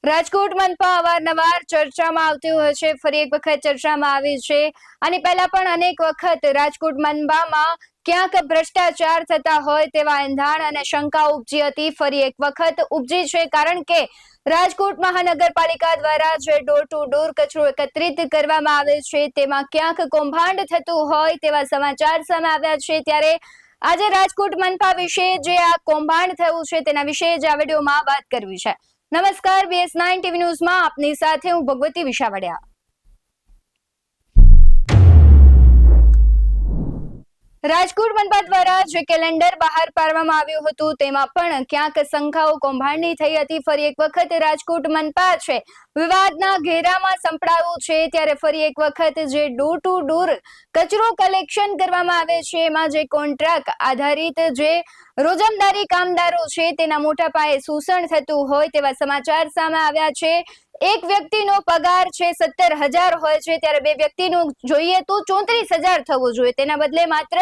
રાજકોટ મનપા અવારનવાર ચર્ચામાં આવતી હોય છે, ફરી એક વખત ચર્ચામાં આવી છે. અને પહેલા પણ અનેક વખત રાજકોટ મનપામાં ક્યાંક ભ્રષ્ટાચાર થતા હોય તેવા એંધાણ અને શંકા ઉપજી હતી. ફરી એક વખત ઉપજી છે, કારણ કે રાજકોટ મહાનગરપાલિકા દ્વારા જે ડોર ટુ ડોર કચરો એકત્રિત કરવામાં આવે છે તેમાં ક્યાંક કૌભાંડ થતું હોય તેવા સમાચાર સામે આવ્યા છે. ત્યારે આજે રાજકોટ મનપા વિશે જે આ કૌભાંડ થયું છે તેના વિશે જ આ વિડીયોમાં વાત કરવી છે. નમસ્કાર, BS9 ટીવી ન્યૂઝમાં આપની સાથે હું ભગવતી વિશાવડિયા. રાજકોટ મનપા દ્વારા જે કેલેન્ડર બહાર પાડવામાં આવ્યું હતું તેમાં પણ ક્યાંક શંકાઓ કૌભાંડની થઈ હતી. ફરી એક વખત રાજકોટ મનપા છે વિવાદના ઘેરામાં સંપડાયું છે. ત્યારે ફરી એક વખત જે ડોર ટુ ડોર કચરો કલેક્શન કરવામાં આવે છે એમાં જે કોન્ટ્રાક્ટ આધારિત જે રોજમદારી કામદારો છે તેના મોટા પાયે શોષણ થતું હોય તેવા સમાચાર સામે આવ્યા છે. એક વ્યક્તિનો પગાર છે 17,000 હોય છે, ત્યારે બે વ્યક્તિનું જોઈએ તો 34,000 થવો જોઈએ. તેના બદલે માત્ર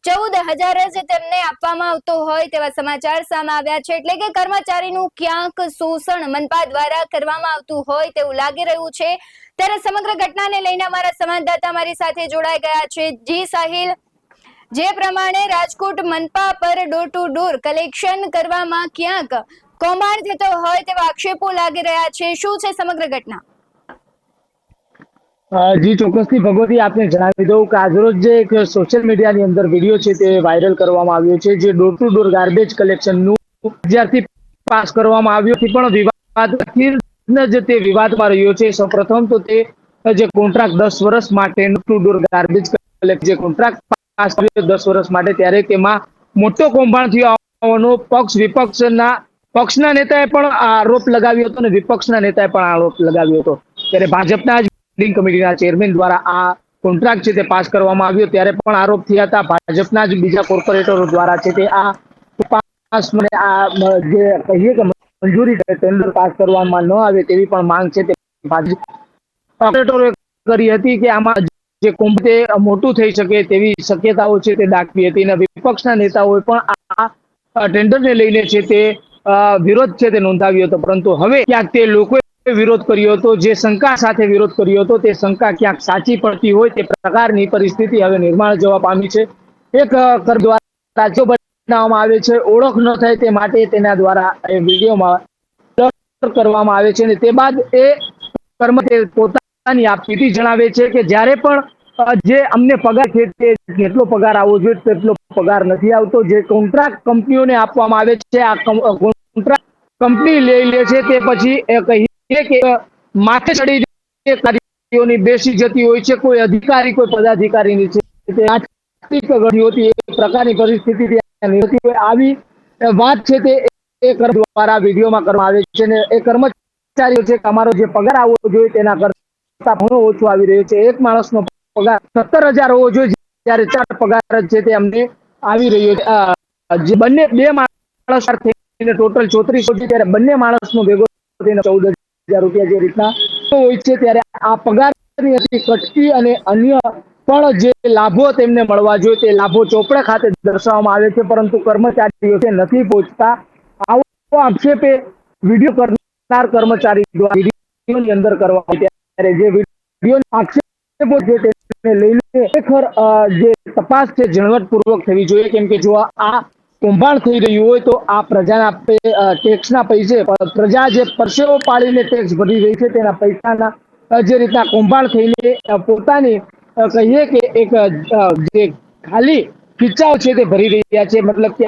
14,000 જ તેમને આપવામાં આવતો હોય તેવા સમાચાર સામે આવ્યા છે. એટલે કે કર્મચારીનું ક્યાંક શોષણ મનપા દ્વારા કરવામાં આવતું હોય તેવું લાગી રહ્યું છે. ત્યારે સમગ્ર ઘટનાને લઈને અમારા સંવાદદાતા મારી સાથે જોડાઈ ગયા છે. જી સાહિલ, જે પ્રમાણે રાજકોટ મનપા પર ડોર ટુ ડોર કલેક્શન કરવામાં ક્યાંક કૌભાંડ થતો હોય તેવા આક્ષેપો લાગી રહ્યા છે, શું છે સમગ્ર ઘટના? જી ચોક્કસથી ભગવતી, આપને જણાવી દઉં કે આજરોજ જે એક સોશિયલ મીડિયાની અંદર વિડીયો છે તે વાયરલ કરવામાં આવ્યો છે, જે ડોર ટુ ડોર ગાર્બેજ કલેક્શનનું જ્યારથી પાસ કરવામાં આવ્યો છે પણ વિવાદ જ તે વિવાદમાં રહ્યો છે. સૌપ્રથમ તો તે જે કોન્ટ્રાક્ટ 10 વર્ષ માટે door to door garbage collect જે કોન્ટ્રાક્ટ પાસ કર્યો 10 વર્ષ માટે, ત્યારે તેમાં મોટો કૌભાંડ થયો હોવાનો પક્ષના નેતાએ પણ આરોપ લગાવ્યો હતો અને વિપક્ષના નેતાએ પણ આરોપ લગાવ્યો હતો. ત્યારે ભાજપના જ બિલ્ડિંગ કમિટીના ચેરમેન દ્વારા આ કોન્ટ્રાક્ટ છે તે પાસ કરવામાં આવ્યો, ત્યારે પણ આરોપ થયા હતા. ભાજપના જ બીજા કોર્પોરેટરો દ્વારા છે તે આ પાસ જે કહીએ કે મંજૂરી ટેન્ડર પાસ કરવામાં ન આવે તેવી પણ માંગ છે તે ભાજપ કોર્પોરેટરોએ કરી હતી કે આમાં જે કૌભાંડ મોટું થઈ શકે તેવી શક્યતાઓ છે તે દાખવી હતી. અને વિપક્ષના નેતાઓએ પણ આ ટેન્ડરને લઈને છે તે વિરોધ છે તે નોંધાવ્યો હતો. પરંતુ હવે ક્યાંક તે લોકોએ વિરોધ કર્યો હતો, જે શંકા સાથે વિરોધ કર્યો હતો તે શંકા ક્યાંક સાચી પડતી હોય તે પ્રકારની પરિસ્થિતિ હવે નિર્માણ જવા પામી છે. એક કર દ્વારા જો બનાવવામાં આવે છે, ઓળખ ન થાય તે માટે તેના દ્વારા એ વિડીયોમાં કરવામાં આવે છે અને તે બાદ એ કર્મચારી પોતાની આપવીતી જણાવે છે કે જ્યારે પણ જે અમને પગાર છે તે જેટલો પગાર આવવો જોઈએ તેટલો પગાર નથી આવતો. જે કોન્ટ્રાક્ટ કંપનીઓને આપવામાં આવે છે, આ કોન્ટ્રાક્ટ કંપની લઈ લે છે, તે પછી કહીએ કે માથે ચડી કાર્યોની બેસી જતી હોય છે. કોઈ અધિકારી કોઈ પદાધિકારીની છે તે પ્રકારની પરિસ્થિતિ આવી વાત છે તે દ્વારા વિડીયોમાં કરવામાં આવે છે. અને એ કર્મચારીઓ છે કે અમારો જે પગાર આવવો જોઈએ તેના કરતા ઘણો ઓછો આવી રહ્યો છે. એક માણસનો પગાર 17,000 હોવો જોઈએ, જ્યારે 4 પગાર છે તે અમને આવી રહ્યો છે. જે બે માણસ થઈને ટોટલ 3400 છે, ત્યારે બંને માણસનો ભેગો થઈને 14,000 રૂપિયા જે રીતના હોય છે. ત્યારે આ પગારની કટકી અને અન્ય પણ જે લાભો તેમને મળવા જોઈએ તે લાભો ચોપડા ખાતે દર્શાવવામાં આવે છે, પરંતુ કર્મચારીઓ નથી પહોંચતા. આવો આક્ષેપે વિડીયો કરનાર કર્મચારી દ્વારા વિડીયોની અંદર કરવામાં આવે, ત્યારે જે વિડીયો આક્ષેપો છે તેને લઈને ખરેખર જે તપાસ છે ઝીણવટપૂર્વક થવી જોઈએ. કેમ કે જો આ કૌભાંડ થઈ રહ્યું હોય તો આ પ્રજાના ટેક્સના પૈસે, પ્રજા જે પરસેવો પાડીને ટેક્સ ભરી રહી છે તેના પૈસાના જે રીતના કૌભાંડ થઈને પોતાની કહીએ કે એક જે ખાલી ખીચાઓ છે તે ભરી રહ્યા છે. મતલબ કે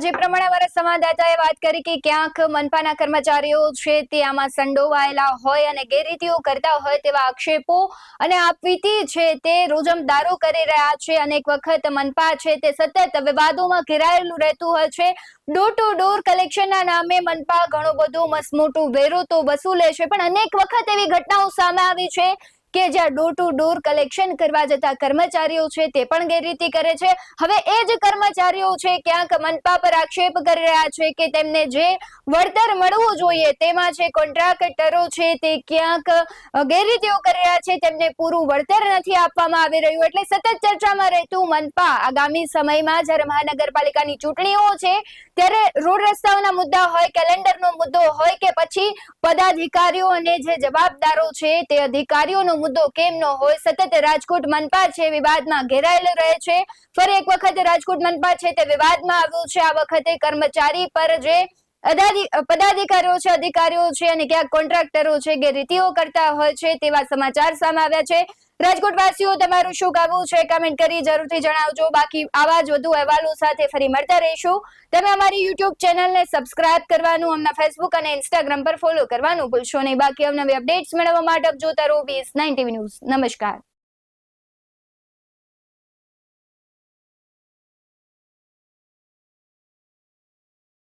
જે પ્રમાણે અમારા સંવાદદાતાએ વાત કરી કે ક્યાંક મનપાના કર્મચારીઓ છે તે આમાં સંડોવાયેલા હોય અને ગેરરીતિઓ કરતા હોય તેવા આક્ષેપો અને આપવીતી છે તે રોજમદારો કરી રહ્યા છે. અનેક વખત મનપા છે તે સતત વિવાદોમાં ઘેરાયેલું રહેતું હોય છે. ડોર ટુ ડોર કલેક્શનના નામે મનપા ઘણો બધો મસમોટું વેરો તો વસૂલે છે, પણ અનેક વખત એવી ઘટનાઓ સામે આવી છે કે જ્યાં ડોર ટુ ડોર કલેક્શન કરવા જતા કર્મચારીઓ છે તે પણ ગેરરીતિ કરે છે. હવે એ જ કર્મચારીઓ છે ક્યાંક મનપા પર આક્ષેપ કરી રહ્યા છે કે તેમને જે વળતર મળવું જોઈએ તેમાં છે કોન્ટ્રાક્ટરો છે તે ક્યાંક ગેરરીતિઓ કરી રહ્યા છે, તેમને પૂરું વળતર નથી આપવામાં આવી રહ્યું. એટલે સતત ચર્ચામાં રહેતું મનપા આગામી સમયમાં જ્યારે મહાનગરપાલિકાની ચૂંટણીઓ છે ત્યારે રોડ રસ્તાઓના મુદ્દા હોય, કેલેન્ડરનો મુદ્દો હોય કે પછી પદાધિકારીઓ અને જે જવાબદારો છે તે અધિકારીઓનો મુદ્દો કેમ ન હોય, સતત રાજકોટ મનપા છે વિવાદમાં ઘેરાયેલું રહે છે. ફરી એક વખત રાજકોટ મનપા છે તે વિવાદમાં આવ્યું છે. આ વખતે કર્મચારી પર જે પદાધિકારીઓ છે, અધિકારીઓ છે અને ક્યાંક કોન્ટ્રાક્ટરો છે ગેરરીતિઓ કરતા હોય છે તેવા સમાચાર સામે આવ્યા છે. રાજકોટ વાસીઓ તમારું શું કહેવું છે કમેન્ટ કરી જરૂરથી જણાવજો. બાકી આવા જ વધુ અહેવાલો સાથે ફરી મળતા રહીશું. તમે અમારી YouTube ચેનલને સબસ્ક્રાઇબ કરવાનું, અમના ફેસબુક અને ઇન્સ્ટાગ્રામ પર ફોલો કરવાનું ભૂલશો નહીં. બાકી અવનવી અપડેટ્સ મેળવવા માટે જોતા રહો BS9 TV ન્યૂઝ. નમસ્કાર.